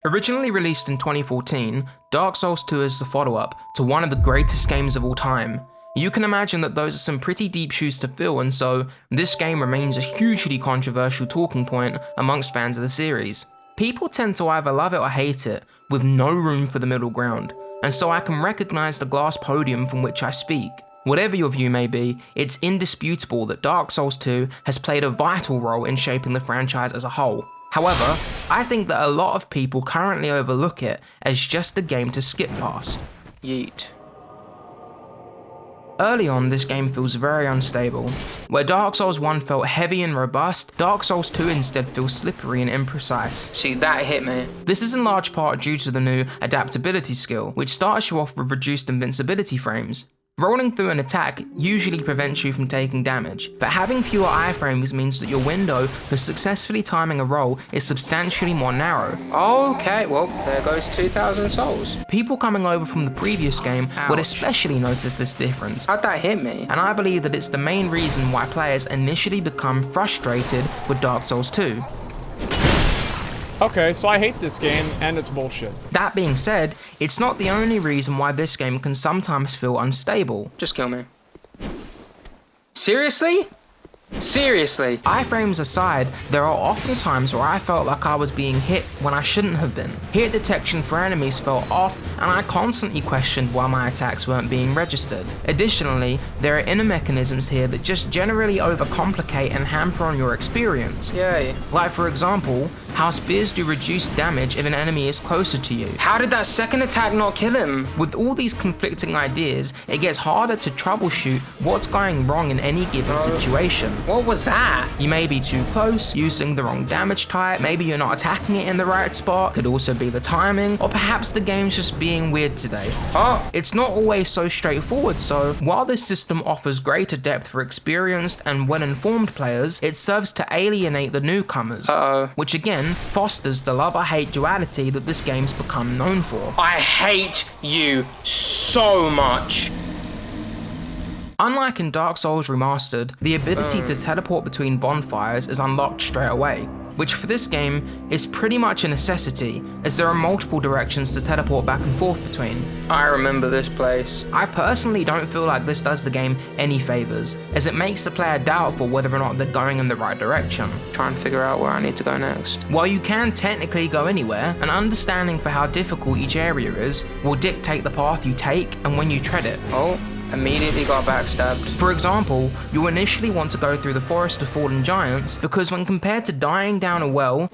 Originally released in 2014, Dark Souls 2 is the follow-up to one of the greatest games of all time. You can imagine that those are some pretty deep shoes to fill, and so this game remains a hugely controversial talking point amongst fans of the series. People tend to either love it or hate it, with no room for the middle ground, and so I can recognise the glass podium from which I speak. Whatever your view may be, it's indisputable that Dark Souls 2 has played a vital role in shaping the franchise as a whole. However, I think that a lot of people currently overlook it as just a game to skip past. Yeet. Early on, this game feels very unstable. Where Dark Souls 1 felt heavy and robust, Dark Souls 2 instead feels slippery and imprecise. See, that hit me. This is in large part due to the new adaptability skill, which starts you off with reduced invincibility frames. Rolling through an attack usually prevents you from taking damage, but having fewer iframes means that your window for successfully timing a roll is substantially more narrow. Okay, well, there goes 2,000 souls. People coming over from the previous game would especially notice this difference. How'd that hit me? And I believe that it's the main reason why players initially become frustrated with Dark Souls 2. Okay, so I hate this game, and it's bullshit. That being said, it's not the only reason why this game can sometimes feel unstable. Just kill me. Seriously? Seriously? Iframes aside, there are often times where I felt like I was being hit when I shouldn't have been. Hit detection for enemies felt off, and I constantly questioned why my attacks weren't being registered. Additionally, there are inner mechanisms here that just generally overcomplicate and hamper on your experience. Yay. Like for example, how spears do reduced damage if an enemy is closer to you. How did that second attack not kill him? With all these conflicting ideas, it gets harder to troubleshoot what's going wrong in any given situation. What was that? You may be too close, using the wrong damage type, maybe you're not attacking it in the right spot, could also be the timing, or perhaps the game's just being weird today. It's not always so straightforward, so while this system offers greater depth for experienced and well-informed players, it serves to alienate the newcomers, which again fosters the love-or-hate duality that this game's become known for. I hate you so much. Unlike in Dark Souls Remastered, the ability to teleport between bonfires is unlocked straight away, which for this game is pretty much a necessity, as there are multiple directions to teleport back and forth between. I remember this place. I personally don't feel like this does the game any favours, as it makes the player doubtful whether or not they're going in the right direction. Try and figure out where I need to go next. While you can technically go anywhere, an understanding for how difficult each area is will dictate the path you take and when you tread it. Immediately got backstabbed. For example, you initially want to go through the Forest of Fallen Giants because when compared to dying down a well,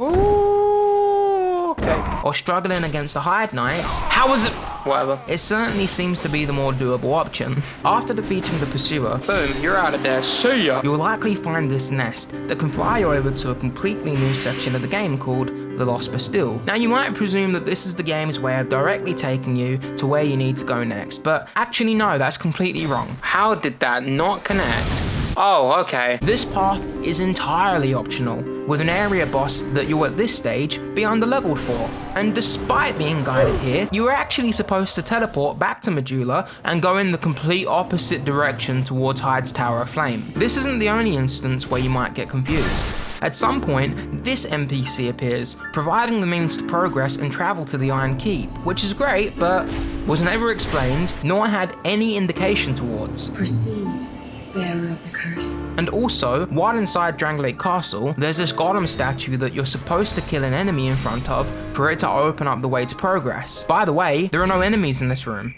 or struggling against the Hired Knights, how was it? Whatever. It certainly seems to be the more doable option. After defeating the pursuer, boom, you're out of there, see ya! You'll likely find this nest that can fly you over to a completely new section of the game called the Lost Bastille. Now you might presume that this is the game's way of directly taking you to where you need to go next, but actually no, that's completely wrong. How did that not connect? Okay. This path is entirely optional, with an area boss that you'll at this stage be under-leveled for. And despite being guided here, you are actually supposed to teleport back to Medulla and go in the complete opposite direction towards Hyde's Tower of Flame. This isn't the only instance where you might get confused. At some point, this NPC appears, providing the means to progress and travel to the Iron Keep, which is great, but was never explained, nor had any indication towards. Proceed, bearer of the curse. And also, while inside Dranglake Castle, there's this golem statue that you're supposed to kill an enemy in front of for it to open up the way to progress. By the way, there are no enemies in this room.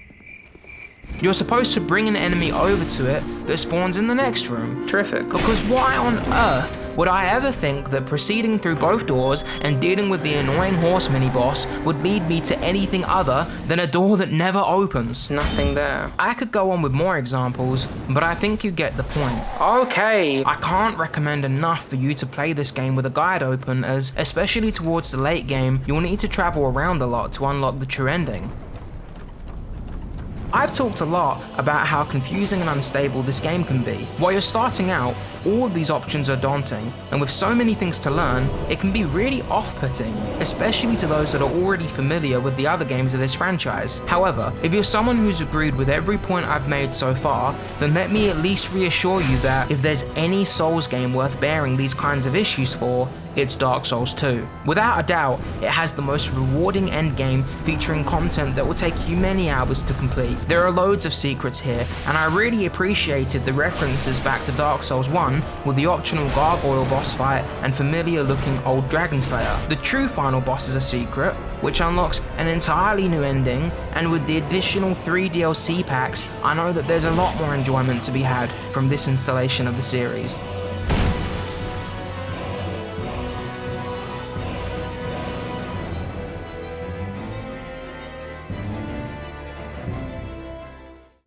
You're supposed to bring an enemy over to it that spawns in the next room. Terrific. Because why on earth would I ever think that proceeding through both doors and dealing with the annoying horse mini-boss would lead me to anything other than a door that never opens? Nothing there. I could go on with more examples, but I think you get the point. Okay. I can't recommend enough for you to play this game with a guide open, as, especially towards the late game, you'll need to travel around a lot to unlock the true ending. I've talked a lot about how confusing and unstable this game can be. While you're starting out, All of these options are daunting, and with so many things to learn, it can be really off-putting, especially to those that are already familiar with the other games of this franchise. However, if you're someone who's agreed with every point I've made so far, then let me at least reassure you that if there's any Souls game worth bearing these kinds of issues for, it's Dark Souls 2. Without a doubt, it has the most rewarding endgame featuring content that will take you many hours to complete. There are loads of secrets here, and I really appreciated the references back to Dark Souls 1 with the optional gargoyle boss fight and familiar looking old Dragon Slayer. The true final boss is a secret, which unlocks an entirely new ending, and with the additional 3 DLC packs, I know that there's a lot more enjoyment to be had from this installation of the series.